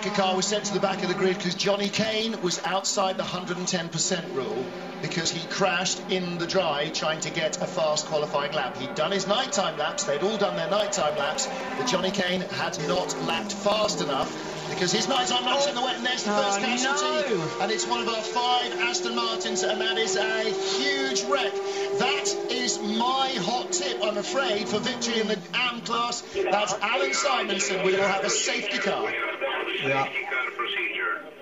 car was sent to the back of the grid because Johnny Kane was outside the 110% rule because he crashed in the dry trying to get a fast qualifying lap. He'd done his nighttime laps, they'd all done their nighttime laps, but Johnny Kane had not lapped fast enough because his nighttime laps in the wet, and there's the first casualty. No. And it's one of our 5 Aston Martins, and that is a huge wreck. That is my hot tip, I'm afraid, for victory in the AM class. That's Alan Simonson. We will have a safety car. Yeah.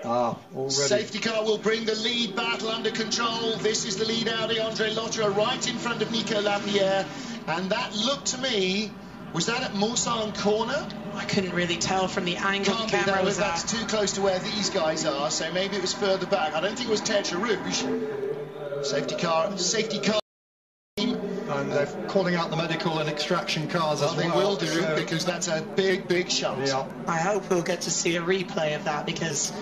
Already. Safety car will bring the lead battle under control. This is the lead Audi, Andre Lotterer, right in front of Nico Lapierre. And that looked to me, was that at Mulsanne corner? I couldn't really tell from the angle the camera was at. That's too close to where these guys are, so maybe it was further back. I don't think it was Tertre Rouge. Safety car. And they're calling out the medical and extraction cars as well. They will do, because that's a big, big shunt. Yeah. I hope we'll get to see a replay of that, because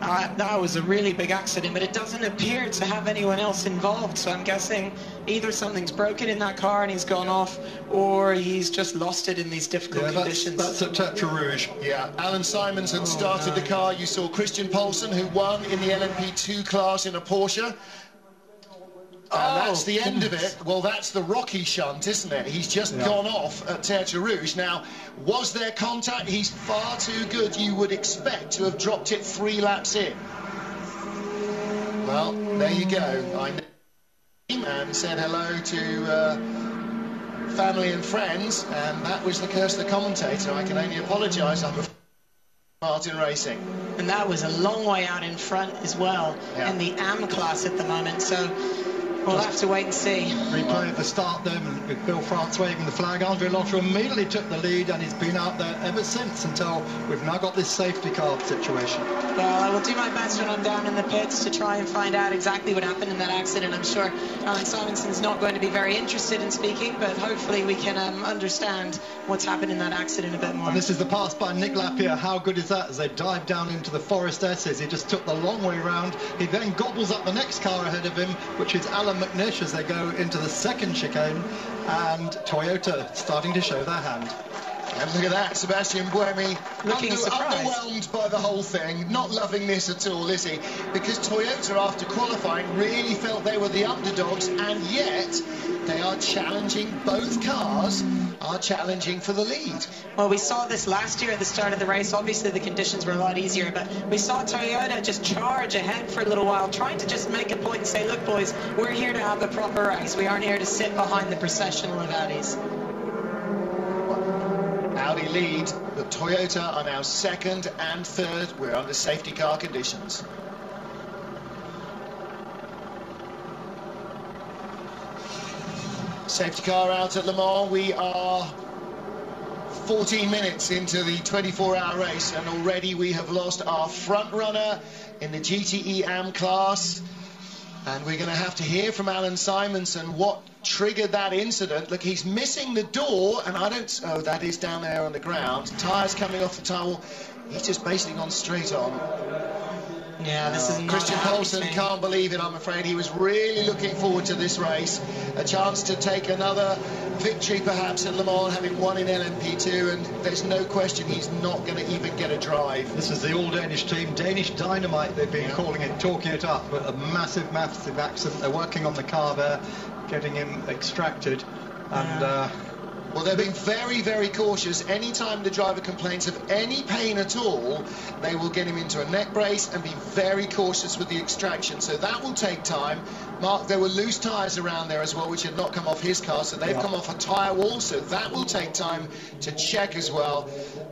that was a really big accident, but it doesn't appear to have anyone else involved, so I'm guessing either something's broken in that car and he's gone off, or he's just lost it in these difficult conditions. That's at Tertre Rouge. Yeah, Alan Simonson started the car. You saw Christian Poulsen, who won in the LMP2 class in a Porsche. And that's the end of it. Well, that's the Rocky shunt, isn't it? He's just gone off at Tertre Rouge. Now, was there contact? He's far too good. You would expect to have dropped it 3 laps in. Well, there you go. I know him and said hello to family and friends, and that was the curse of the commentator. I can only apologise. I'm Martin Racing. And that was a long way out in front as well in the AM class at the moment, so we'll have to wait and see. Replay of the start there with Bill France waving the flag. Andre Lotterer immediately took the lead, and he's been out there ever since until we've now got this safety car situation. Well, I will do my best when I'm down in the pits to try and find out exactly what happened in that accident. I'm sure Alan Simonson's not going to be very interested in speaking, but hopefully we can understand what's happened in that accident a bit more. And this is the pass by Nick Lapierre. How good is that as they dive down into the Forest S's? He just took the long way round. He then gobbles up the next car ahead of him, which is Alan McNish, as they go into the second chicane, and Toyota starting to show their hand. And look at that, Sebastian Buemi looking underwhelmed by the whole thing, not loving this at all, is he? Because Toyota, after qualifying, really felt they were the underdogs, and yet they are challenging, both cars are challenging for the lead. Well, we saw this last year at the start of the race. Obviously the conditions were a lot easier, but we saw Toyota just charge ahead for a little while, trying to just make a point and say, look boys, we're here to have a proper race. We aren't here to sit behind the processional of Audis. Audi lead, but Toyota are now second and third. We're under safety car conditions. Safety car out at Le Mans. We are 14 minutes into the 24-hour race, and already we have lost our front runner in the GTE AM class. And we're going to have to hear from Alan Simonson what triggered that incident. Look, he's missing the door, and I don't... Oh, that is down there on the ground. Tyres coming off the tyre. He's just basically gone straight on. Yeah, this is not Christian Poulsen can't believe it, I'm afraid. He was really looking forward to this race. A chance to take another victory, perhaps, at Le Mans, having won in LMP2, and there's no question he's not going to even get a drive. This is the all-Danish team, Danish Dynamite, they've been calling it, talking it up, but a massive, massive accident. They're working on the car there, getting him extracted, and... Well, they're being very, very cautious. Anytime the driver complains of any pain at all, they will get him into a neck brace and be very cautious with the extraction. So that will take time. Mark, there were loose tyres around there as well, which had not come off his car, so they've come off a tyre wall, so that will take time to check as well.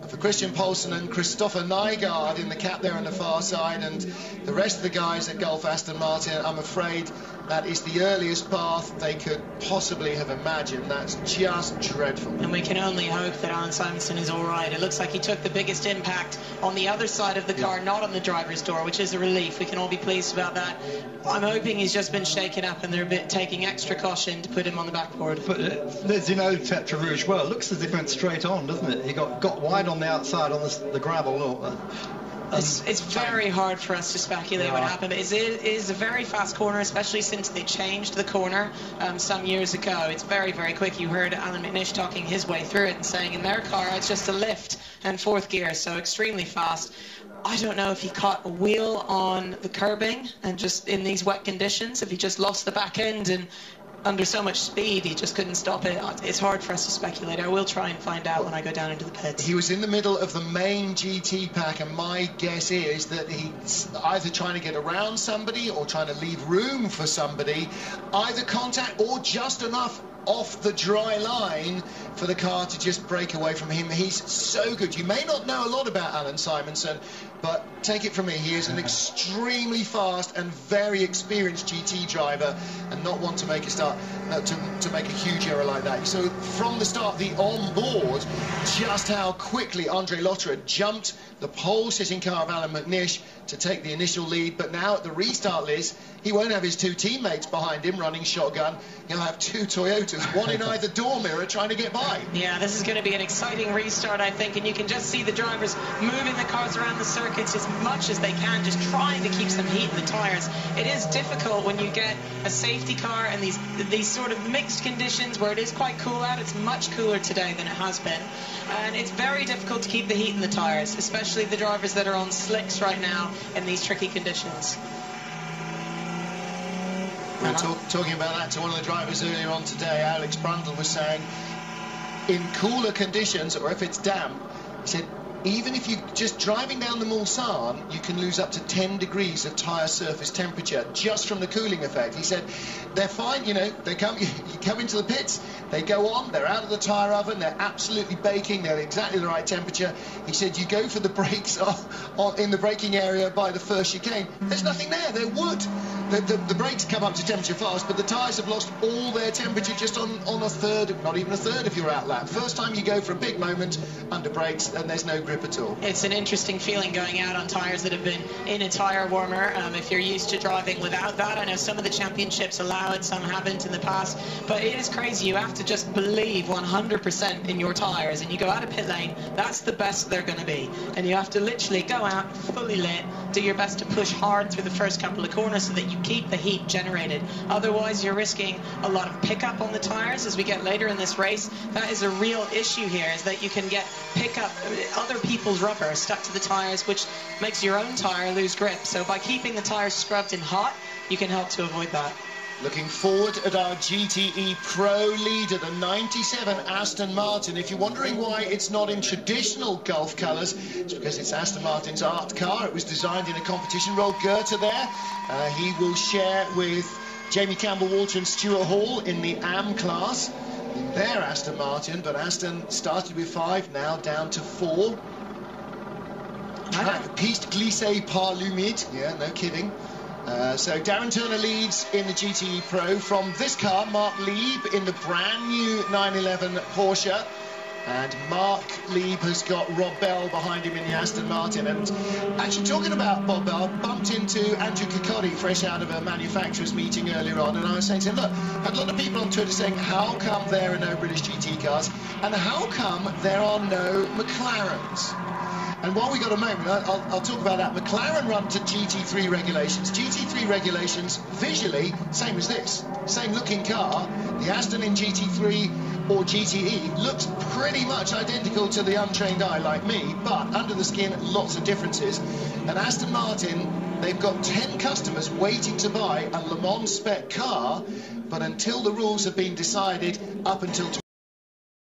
For Christian Poulsen and Christopher Nygaard in the cap there on the far side, and the rest of the guys at Gulf Aston Martin, I'm afraid that is the earliest path they could possibly have imagined. That's just dreadful. And we can only hope that Alan Simonson is all right. It looks like he took the biggest impact on the other side of the car, not on the driver's door, which is a relief. We can all be pleased about that. I'm hoping he's just been shaken up and they're taking extra caution to put him on the backboard. But as you know, Tertre Rouge, well, it looks as if it went straight on, doesn't it? He got wide on the outside on the gravel. It's very hard for us to speculate what happened. It is a very fast corner, especially since they changed the corner some years ago. It's very, very quick. You heard Alan McNish talking his way through it and saying in their car it's just a lift and fourth gear, so extremely fast. I don't know if he caught a wheel on the curbing and just in these wet conditions, if he just lost the back end and under so much speed he just couldn't stop it. It's hard for us to speculate. I will try and find out when I go down into the pits. He was in the middle of the main GT pack, and my guess is that he's either trying to get around somebody or trying to leave room for somebody, either contact or just enough off the dry line for the car to just break away from him. He's so good. You may not know a lot about Alan Simonson, but take it from me, he is an extremely fast and very experienced GT driver, and not one to make a start to make a huge error like that. So from the start, the on-board, just how quickly Andre Lotterer jumped the pole-sitting car of Alan McNish to take the initial lead. But now at the restart, Liz, he won't have his two teammates behind him running shotgun. He'll have two Toyotas, one in either door mirror, trying to get by. Yeah, this is going to be an exciting restart, I think, and you can just see the drivers moving the cars around the circuits as much as they can, just trying to keep some heat in the tires. It is difficult when you get a safety car and these sort of mixed conditions where it is quite cool out. It's much cooler today than it has been, and it's very difficult to keep the heat in the tires, especially the drivers that are on slicks right now in these tricky conditions. We were talking about that to one of the drivers earlier on today. Alex Brundle was saying, in cooler conditions, or if it's damp, he said, even if you're just driving down the Mulsanne, you can lose up to 10 degrees of tyre surface temperature just from the cooling effect. He said, they're fine, you know, you come into the pits, they go on, they're out of the tyre oven, they're absolutely baking, they're exactly the right temperature. He said, you go for the brakes in the braking area by the first chicane, there's nothing there, they're wood. The brakes come up to temperature fast, but the tyres have lost all their temperature just on a third, not even a third if you're out lap. First time you go for a big moment under brakes and there's no grip at all. It's an interesting feeling going out on tyres that have been in a tyre warmer. If you're used to driving without that, I know some of the championships allow it, some haven't in the past, but it is crazy. You have to just believe 100% in your tyres, and you go out of pit lane, that's the best they're going to be, and you have to literally go out fully lit, do your best to push hard through the first couple of corners so that you keep the heat generated. Otherwise you're risking a lot of pickup on the tyres as we get later in this race. That is a real issue here, is that you can get pickup, other people's rubber stuck to the tyres, which makes your own tyre lose grip. So by keeping the tyres scrubbed and hot, you can help to avoid that. Looking forward at our GTE Pro leader, the 97 Aston Martin. If you're wondering why it's not in traditional Gulf colours, it's because it's Aston Martin's art car. It was designed in a competition. Roll Goethe there. He will share with Jamie Campbell-Walter and Stuart Hall in the AM class in their Aston Martin, but Aston started with 5, now down to 4. Piste glissée par l'humide. Yeah, no kidding. So Darren Turner leads in the GTE Pro. From this car, Mark Lieb in the brand new 911 Porsche. And Mark Lieb has got Rob Bell behind him in the Aston Martin. And actually, talking about Bob Bell, bumped into Andrew Cocotti fresh out of a manufacturers meeting earlier on, and I was saying to him, look, I had a lot of people on Twitter saying, how come there are no British GT cars, and how come there are no McLarens? And while we got a moment, I'll talk about that. McLaren run to GT3 regulations. GT3 regulations, visually, same as this. Same looking car. The Aston in GT3 or GTE looks pretty much identical to the untrained eye like me, but under the skin, lots of differences. And Aston Martin, they've got 10 customers waiting to buy a Le Mans spec car, but until the rules have been decided, up until